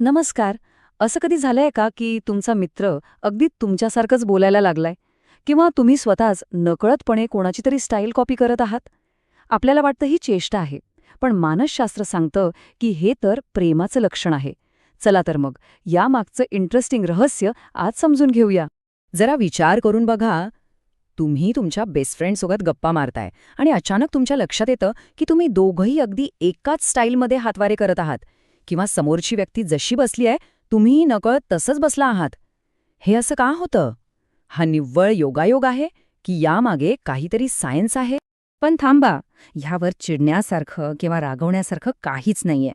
नमस्कार. असं कधी झालंय का की तुमचा मित्र अगदी तुमच्यासारखंच बोलायला लागलाय? किंवा तुम्ही स्वतःच नकळतपणे कोणाची तरी स्टाईल कॉपी करत आहात? आपल्याला वाटतं ही चेष्टा आहे, पण मानसशास्त्र सांगतं की हे तर प्रेमाचं लक्षण आहे. चला तर मग, यामागचं इंटरेस्टिंग रहस्य आज समजून घेऊया. जरा विचार करून बघा, तुम्ही तुमच्या बेस्ट फ्रेंडसोबत गप्पा मारताय आणि अचानक तुमच्या लक्षात येतं की तुम्ही दोघंही अगदी एकाच स्टाईलमध्ये हातवारे करत आहात. किंवा समोरची व्यक्ती जशी बसली आहे, तुम्हीही नकळत तसंच बसला आहात. हे असं का होतं? हा निव्वळ योगायोग आहे की यामागे काहीतरी सायन्स आहे? पण थांबा, ह्यावर चिडण्यासारखं किंवा रागवण्यासारखं काहीच नाहीये.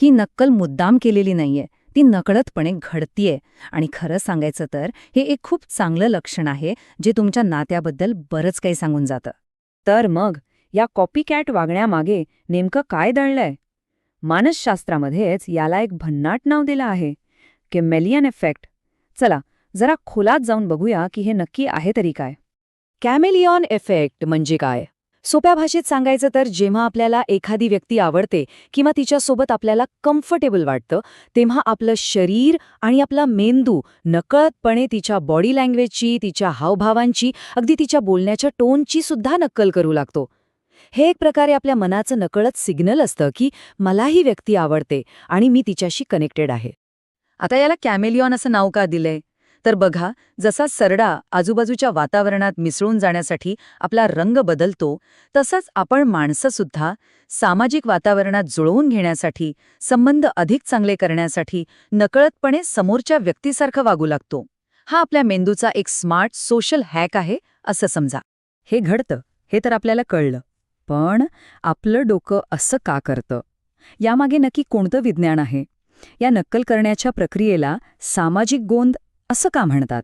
ही नक्कल मुद्दाम केलेली नाहीये, ती नकळतपणे घडतीये. आणि खरं सांगायचं तर हे एक खूप चांगलं लक्षण आहे, जे तुमच्या नात्याबद्दल बरंच काही सांगून जातं. तर मग या कॉपीकॅट वागण्यामागे नेमकं काय दडलंय? मानसशास्त्रामध्येच याला एक भन्नाट नाव दिलं आहे, कॅमेलियन इफेक्ट. चला जरा खोलात जाऊन बघूया की हे नक्की आहे तरी काय. कॅमेलियन इफेक्ट म्हणजे काय? सोप्या भाषेत सांगायचं तर जेव्हा आपल्याला एखादी व्यक्ती आवडते किंवा तिच्यासोबत आपल्याला कम्फर्टेबल वाटतं, तेव्हा आपलं शरीर आणि आपला मेंदू नकळतपणे तिच्या बॉडी लँग्वेजची, तिच्या हावभावांची, अगदी तिच्या बोलण्याच्या टोनची सुद्धा नक्कल करू लागतो. हे एक प्रकारे आपल्या मनाचं नकळत सिग्नल असतं की मला ही व्यक्ती आवडते आणि मी तिच्याशी कनेक्टेड आहे. आता याला कॅमेलियॉन असं नाव का दिलंय? तर बघा, जसा सरडा आजूबाजूच्या वातावरणात मिसळून जाण्यासाठी आपला रंग बदलतो, तसंच आपण माणसंसुद्धा सामाजिक वातावरणात जुळवून घेण्यासाठी, संबंध अधिक चांगले करण्यासाठी नकळतपणे समोरच्या व्यक्तीसारखं वागू लागतो. हा आपल्या मेंदूचा एक स्मार्ट सोशल हॅक आहे असं समजा. हे घडतं, हे तर आपल्याला कळलं. पण आपलं डोकं असं का करतं? यामागे नक्की कोणतं विज्ञान आहे? या नक्कल करण्याच्या प्रक्रियेला सामाजिक गोंद असं का म्हणतात?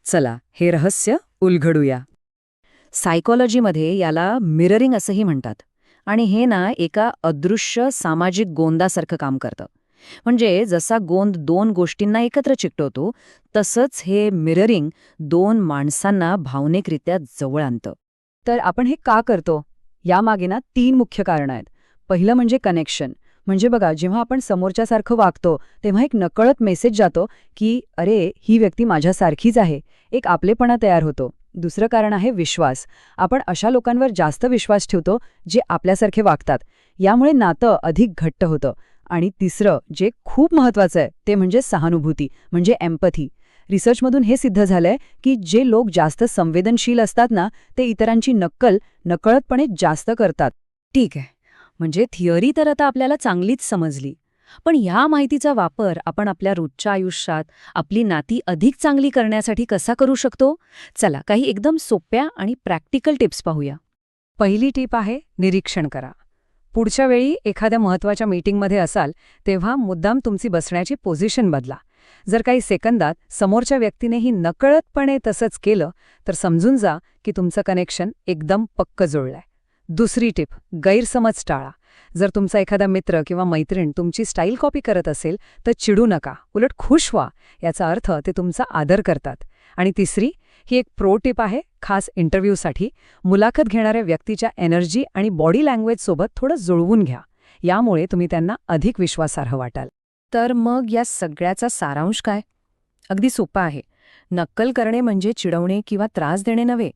चला हे रहस्य उलगडूया. सायकोलॉजीमध्ये याला मिररिंग असंही म्हणतात. आणि हे ना एका अदृश्य सामाजिक गोंदासारखं काम करतं. म्हणजे जसा गोंद दोन गोष्टींना एकत्र चिकटवतो, तसंच हे मिररिंग दोन माणसांना भावनिकरित्या जवळ आणतं. तर आपण हे का करतो? यामागे ना 3 मुख्य कारणं आहेत. पहिलं म्हणजे कनेक्शन. म्हणजे बघा, जेव्हा आपण समोरच्यासारखं वागतो तेव्हा एक नकळत मेसेज जातो की अरे, ही व्यक्ती माझ्यासारखीच आहे. एक आपलेपणा तयार होतो. दुसरं कारण आहे विश्वास. आपण अशा लोकांवर जास्त विश्वास ठेवतो जे आपल्यासारखे वागतात. यामुळे नातं अधिक घट्ट होतं. आणि तिसरं जे खूप महत्वाचं आहे ते म्हणजे सहानुभूती, म्हणजे एम्पथी. रिसर्चमधून हे सिद्ध झालंय की जे लोक जास्त संवेदनशील असतात ना, ते इतरांची नक्कल नकळतपणे जास्त करतात. ठीक आहे, म्हणजे थिअरी तर आता आपल्याला चांगलीच समजली. पण ह्या माहितीचा वापर आपण आपल्या रोजच्या आयुष्यात आपली नाती अधिक चांगली करण्यासाठी कसा करू शकतो? चला काही एकदम सोप्या आणि प्रॅक्टिकल टिप्स पाहूया. पहिली टीप आहे निरीक्षण करा. पुढच्या वेळी एखाद्या महत्त्वाच्या मीटिंगमध्ये असाल तेव्हा मुद्दाम तुमची बसण्याची पोझिशन बदला. जर काही सेकंदात समोरच्या व्यक्तीनेही नकळतपणे तसंच केलं तर समजून जा की तुमचं कनेक्शन एकदम पक्क जुळलंय. दुसरी टिप, गैरसमज टाळा. जर तुमचा एखादा मित्र किंवा मैत्रीण तुमची स्टाईल कॉपी करत असेल तर चिडू नका, उलट खुश व्हा. याचा अर्थ ते तुमचा आदर करतात. आणि तिसरी, ही एक प्रो टिप आहे खास इंटरव्ह्यूसाठी, मुलाखत घेणाऱ्या व्यक्तीच्या एनर्जी आणि बॉडी लँग्वेजसोबत थोडं जुळवून घ्या. यामुळे तुम्ही त्यांना अधिक विश्वासार्ह वाटाल. तर मग या सगळ्याचा सारांश काय? अगदी सोपा आहे. नक्कल करणे म्हणजे चिडवणे किंवा त्रास देणे नव्हे,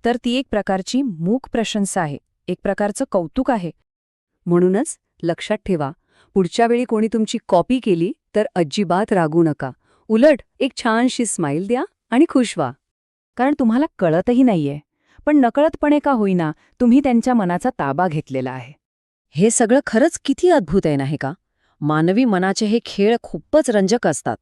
तर ती एक प्रकारची मूक प्रशंसा आहे, एक प्रकारचं कौतुक आहे. म्हणूनच लक्षात ठेवा, पुढच्या वेळी कोणी तुमची कॉपी केली तर अजिबात रागू नका. उलट एक छानशी स्माईल द्या आणि खुश व्हा. कारण तुम्हाला कळतही नाहीये, पण नकळतपणे का होईना तुम्ही त्यांच्या मनाचा ताबा घेतलेला आहे. हे सगळं खरंच किती अद्भुत आहे नाही का? मानवी मनाचे हे खेळ खूपच रंजक असतात.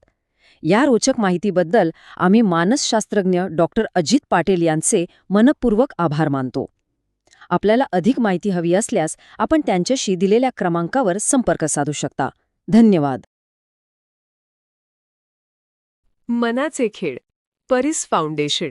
या रोचक माहितीबद्दल आम्ही मानसशास्त्रज्ञ डॉक्टर अजित पाटील यांचे मनपूर्वक आभार मानतो. आपल्याला अधिक माहिती हवी असल्यास आपण त्यांच्याशी दिलेल्या क्रमांकावर संपर्क साधू शकता. धन्यवाद. मनाचे खेळ, परिस फाउंडेशन.